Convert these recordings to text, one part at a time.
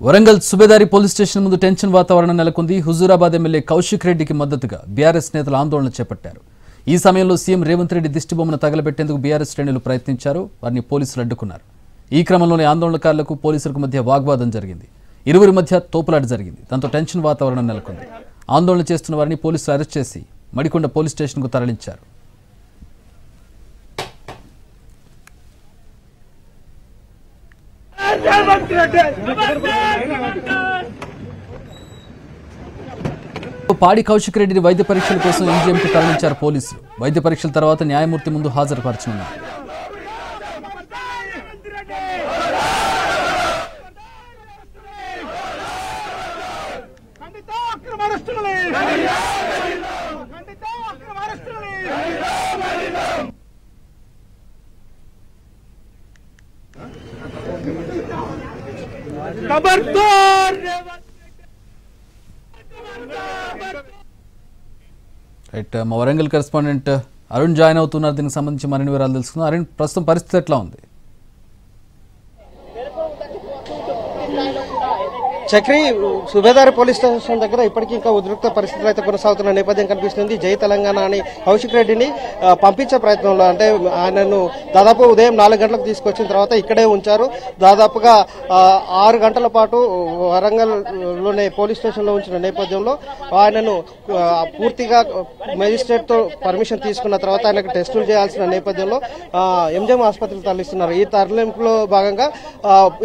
Warangal Subedari police station ముందు tension వాతావరణం నెలకొంది. హుజూరాబాద్ ఎమ్మెల్యే కౌశిక్ రెడ్డికి మద్దతుగా బీఆర్ఎస్ నేతలు ఆందోళన చేపట్టారు. ఈ సమయంలో సీఎం రేవంత్ రెడ్డి దిష్టిబొమ్మను తగలబెట్టేందుకు బీఆర్ఎస్ శ్రేణులు ప్రయత్నించారు. వారిని పోలీసులు అడ్డుకున్నారు. ఈ క్రమంలోనే ఆందోళనకారులకు పోలీసులకు మధ్య వాగ్వాదం జరిగింది. ఇరువురి మధ్య తోపులాట జరిగింది. దాంతో టెన్షన్ వాతావరణం నెలకొంది. ఆందోళన చేస్తున్న వారిని పోలీసులు అరెస్ట్ చేసి మడికొండ పోలీస్ స్టేషన్కు తరలించారు. పాడి కౌశిక్ రెడ్డిని వైద్య పరీక్షల కోసం ఎంజీఎంకి తరలించారు పోలీసులు. వైద్య పరీక్షల తర్వాత న్యాయమూర్తి ముందు హాజరుపరచనున్నారు. రైట్, మా వరంగల్ కరెస్పాండెంట్ అరుణ్ జాయిన్ అవుతున్నారు. దీనికి సంబంధించి మరిన్ని వివరాలు తెలుసుకుందాం. అరుణ్, ప్రస్తుతం పరిస్థితి ఎట్లా ఉంది? చక్రి, సుబేదారి పోలీస్ స్టేషన్ దగ్గర ఇప్పటికీ ఇంకా ఉద్రిక్త పరిస్థితులు అయితే కొనసాగుతున్న నేపథ్యం కనిపిస్తుంది. జై తెలంగాణ అని కౌశిక్ రెడ్డిని పంపించే ప్రయత్నంలో, అంటే ఆయనను దాదాపు ఉదయం 4 గంటలకు తీసుకొచ్చిన తర్వాత ఇక్కడే ఉంచారు. దాదాపుగా 6 గంటల పాటు వరంగల్లోనే పోలీస్ స్టేషన్లో ఉంచిన నేపథ్యంలో ఆయనను పూర్తిగా మెజిస్ట్రేట్ తో పర్మిషన్ తీసుకున్న తర్వాత ఆయనకు టెస్టులు చేయాల్సిన నేపథ్యంలో ఎంజిఎం ఆసుపత్రికి తరలిస్తున్నారు. ఈ తరలింపులో భాగంగా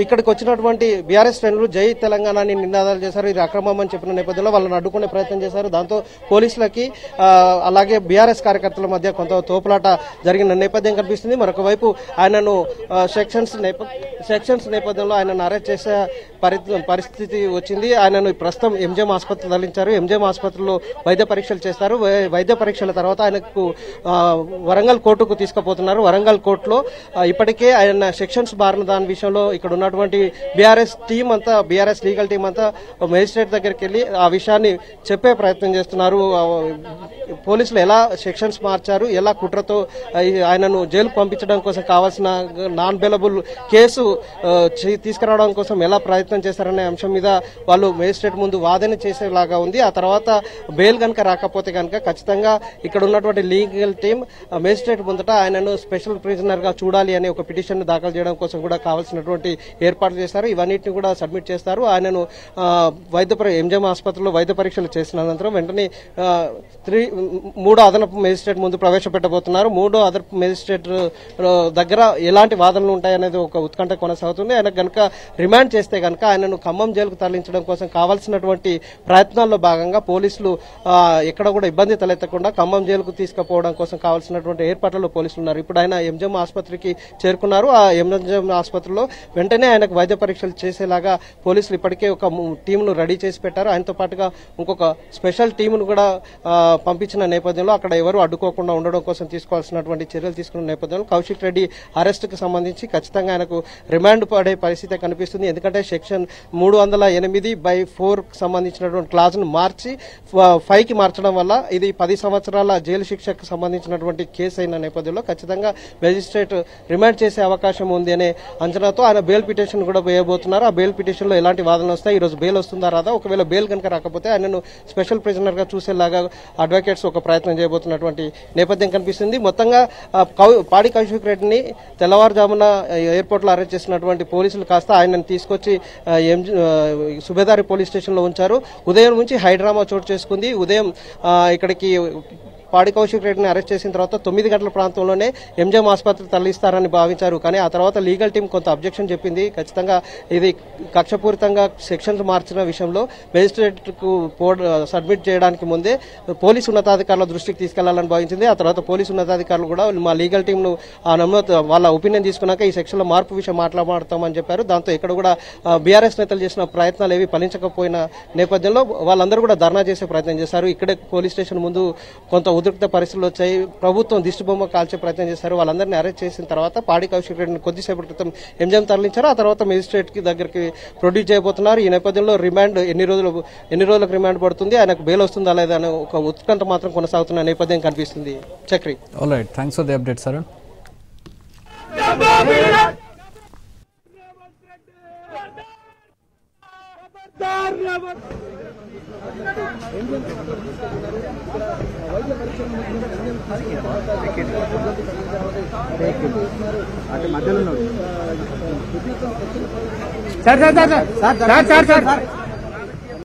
ఇక్కడికి వచ్చినటువంటి బీఆర్ఎస్ శ్రేణులు జై తెలంగాణ నినాదాలు చేశారు. ఇది అక్రమం అని చెప్పిన నేపథ్యంలో వాళ్ళని అడ్డుకునే ప్రయత్నం చేశారు. దాంతో పోలీసులకి అలాగే బీఆర్ఎస్ కార్యకర్తల మధ్య కొంత తోపులాట జరిగిన నేపథ్యం కనిపిస్తుంది. మరొక వైపు ఆయనను సెక్షన్స్ నేపథ్యంలో ఆయనను అరెస్ట్ చేసే పరిస్థితి వచ్చింది. ఆయనను ప్రస్తుతం ఎంజిఎం ఆసుపత్రికి తరలించారు. ఎంజిఎం ఆసుపత్రిలో వైద్య పరీక్షలు చేస్తారు. వైద్య పరీక్షల తర్వాత ఆయనకు వరంగల్ కోర్టుకు తీసుకుపోతున్నారు. వరంగల్ కోర్టులో ఇప్పటికే ఆయన సెక్షన్స్ బారిన దాని విషయంలో ఇక్కడ ఉన్నటువంటి బీఆర్ఎస్ లీగల్ టీం అంతా మేజిస్ట్రేట్ దగ్గరికి వెళ్లి ఆ విషయాన్ని చెప్పే ప్రయత్నం చేస్తున్నారు. పోలీసులు ఎలా సెక్షన్స్ మార్చారు, ఎలా కుట్రతో ఆయనను జైలుకు పంపించడం కోసం కావాల్సిన నాన్ బెయిలబుల్ కేసు తీసుకురావడం కోసం ఎలా ప్రయత్నం చేశారనే అంశం మీద వాళ్ళు మేజిస్ట్రేట్ ముందు వాదన చేసేలాగా ఉంది. ఆ తర్వాత బెయిల్ కనుక రాకపోతే కనుక ఖచ్చితంగా ఇక్కడ ఉన్నటువంటి లీగల్ టీం మేజిస్ట్రేట్ ముందట ఆయనను స్పెషల్ ప్రిజనర్ గా చూడాలి అనే ఒక పిటిషన్ దాఖలు చేయడం కోసం కూడా కావాల్సినటువంటి ఏర్పాట్లు చేస్తారు. ఇవన్నిటిని కూడా సబ్మిట్ చేస్తారు. ఆయనను ఎంజిఎం ఆసుపత్రిలో వైద్య పరీక్షలు చేసిన అనంతరం వెంటనే 3వ అదనపు మేజిస్ట్రేట్ ముందు ప్రవేశపెట్టబోతున్నారు. 3వ అదనపు మేజిస్ట్రేట్ దగ్గర ఎలాంటి వాదనలు ఉంటాయనేది ఒక ఉత్కంఠ కొనసాగుతుంది. ఆయన కనుక రిమాండ్ చేస్తే కనుక ఆయనను ఖమ్మం జైలుకు తరలించడం కోసం కావాల్సినటువంటి ప్రయత్నాల్లో భాగంగా పోలీసులు ఎక్కడ కూడా ఇబ్బంది తలెత్తకుండా ఖమ్మం జైలుకు తీసుకుపోవడం కోసం కావాల్సినటువంటి ఏర్పాట్లలో పోలీసులు ఉన్నారు. ఇప్పుడు ఆయన ఎంజిఎం ఆసుపత్రికి చేరుకున్నారు. ఆ ఎంజిఎం ఆసుపత్రిలో వెంటనే ఆయనకు వైద్య పరీక్షలు చేసేలాగా పోలీసులు ఇప్పటికే ఒక టీంను రెడీ చేసి పెట్టారు. ఆయనతో పాటుగా ఇంకొక స్పెషల్ టీంను కూడా పంపించిన నేపథ్యంలో అక్కడ ఎవరు అడ్డుకోకుండా ఉండడం కోసం తీసుకోవాల్సినటువంటి చర్యలు తీసుకున్న నేపథ్యంలో కౌశిక్ రెడ్డి అరెస్టుకు సంబంధించి ఖచ్చితంగా ఆయనకు రిమాండ్ పడే పరిస్థితి కనిపిస్తుంది. ఎందుకంటే సెక్షన్ 308/4 సంబంధించినటువంటి క్లాజ్ ను మార్చి 5కి మార్చడం వల్ల ఇది 10 సంవత్సరాల జైలు శిక్షకు సంబంధించినటువంటి కేసు అయిన నేపథ్యంలో ఖచ్చితంగా మెజిస్ట్రేట్ రిమాండ్ చేసే అవకాశం ఉంది అనే అంచనాతో ఆయన బెయిల్ పిటిషన్ కూడా వేయబోతున్నారు. ఆ బెయిల్ పిటిషన్ లో ఎలాంటి వాదనలు వస్తాయి, ఈ రోజు బెయిల్ వస్తుందా రాదా, ఒకవేళ బెయిల్ కనుక రాకపోతే ఆయనను స్పెషల్ ప్రిజనర్ గా చూసేలాగా అడ్వకేట్స్ ఒక ప్రయత్నం చేయబోతున్నటువంటి నేపథ్యం కనిపిస్తుంది. మొత్తంగా పాడి కౌశిక్ రెడ్డిని తెల్లవారుజామున ఎయిర్పోర్ట్ లో అరెస్ట్ చేసినటువంటి పోలీసులు కాస్త ఆయనను తీసుకొచ్చి సుబేదారి పోలీస్ స్టేషన్ లో ఉంచారు. ఉదయం నుంచి హైడ్రామా చోటు చేసుకుంది. ఉదయం ఇక్కడికి పాడి కౌశిక్ రెడ్డిని అరెస్ట్ చేసిన తర్వాత 9 గంటల ప్రాంతంలోనే ఎంజిఎం ఆసుపత్రికి తరలిస్తారని భావించారు. కానీ ఆ తర్వాత లీగల్ టీం కొంత అబ్జెక్షన్ చెప్పింది. ఖచ్చితంగా ఇది కక్షపూరితంగా సెక్షన్స్ మార్చిన విషయంలో మేజిస్ట్రేట్ కు సబ్మిట్ చేయడానికి ముందే పోలీసు ఉన్నతాధికారుల దృష్టికి తీసుకెళ్లాలని భావించింది. ఆ తర్వాత పోలీసు ఉన్నతాధికారులు కూడా మా లీగల్ టీం ను వాళ్ళ ఒపీనియన్ తీసుకున్నాక ఈ సెక్షన్ లో మార్పు విషయం మాట్లాడతామని చెప్పారు. దాంతో ఇక్కడ కూడా బీఆర్ఎస్ నేతలు చేసిన ప్రయత్నాలు ఏవి ఫలించకపోయిన నేపథ్యంలో వాళ్ళందరూ కూడా ధర్నా చేసే ప్రయత్నం చేశారు. ఇక్కడే పోలీస్ స్టేషన్ ముందు కొంత ఉద్రిక్త పరిస్థితులు వచ్చాయి. ప్రభుత్వం దిష్టిబొమ్మ కాల్చే ప్రయత్నం చేశారు. వాళ్ళందరినీ అరెస్ట్ చేసిన తర్వాత పాడి కౌశిక్ రెడ్డిని కొద్దిసేపటి క్రితం ఎంజిఎం తరలించారు. ఆ తర్వాత మేజిస్ట్రేట్ కి దగ్గరికి ప్రొడ్యూస్ చేయబోతున్నారు. ఈ నేపథ్యంలో రిమాండ్ ఎన్ని రోజులకు రిమాండ్ పడుతుంది, ఆయనకు బెయిల్ వస్తుందా లేదా అనే ఒక ఉత్కంఠ మాత్రం కొనసాగుతున్న నేపథ్యం కనిపిస్తుంది. Chakri, all right, thanks for the update sir. Sir